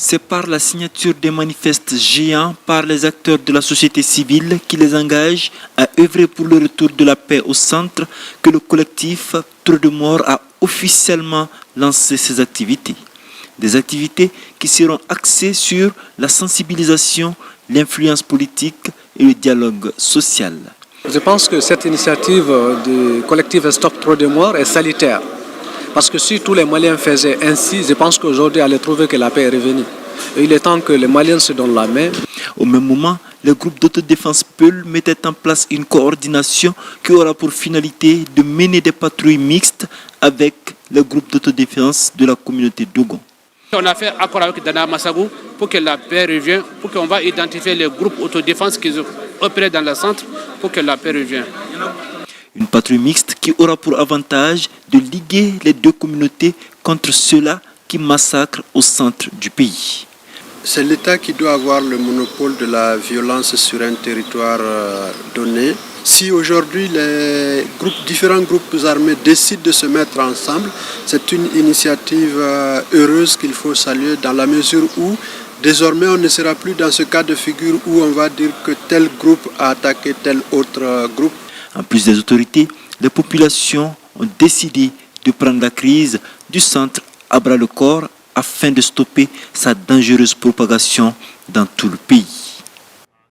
C'est par la signature des manifestes géants par les acteurs de la société civile qui les engagent à œuvrer pour le retour de la paix au centre que le collectif Trop de morts a officiellement lancé ses activités. Des activités qui seront axées sur la sensibilisation, l'influence politique et le dialogue social. Je pense que cette initiative du collectif Stop Trop de morts est salutaire. Parce que si tous les Maliens faisaient ainsi, je pense qu'aujourd'hui, on allait trouver que la paix est revenue. Et il est temps que les Maliens se donnent la main. Au même moment, le groupe d'autodéfense Peul mettait en place une coordination qui aura pour finalité de mener des patrouilles mixtes avec le groupe d'autodéfense de la communauté Dogon. On a fait accord avec Dana Massagou pour que la paix revienne, pour qu'on va identifier les groupes autodéfense qui opèrent dans le centre pour que la paix revienne. Une patrouille mixte qui aura pour avantage de liguer les deux communautés contre ceux-là qui massacrent au centre du pays. C'est l'État qui doit avoir le monopole de la violence sur un territoire donné. Si aujourd'hui les différents groupes armés décident de se mettre ensemble, c'est une initiative heureuse qu'il faut saluer dans la mesure où désormais on ne sera plus dans ce cas de figure où on va dire que tel groupe a attaqué tel autre groupe. En plus des autorités, les populations ont décidé de prendre la crise du centre à bras le corps afin de stopper sa dangereuse propagation dans tout le pays.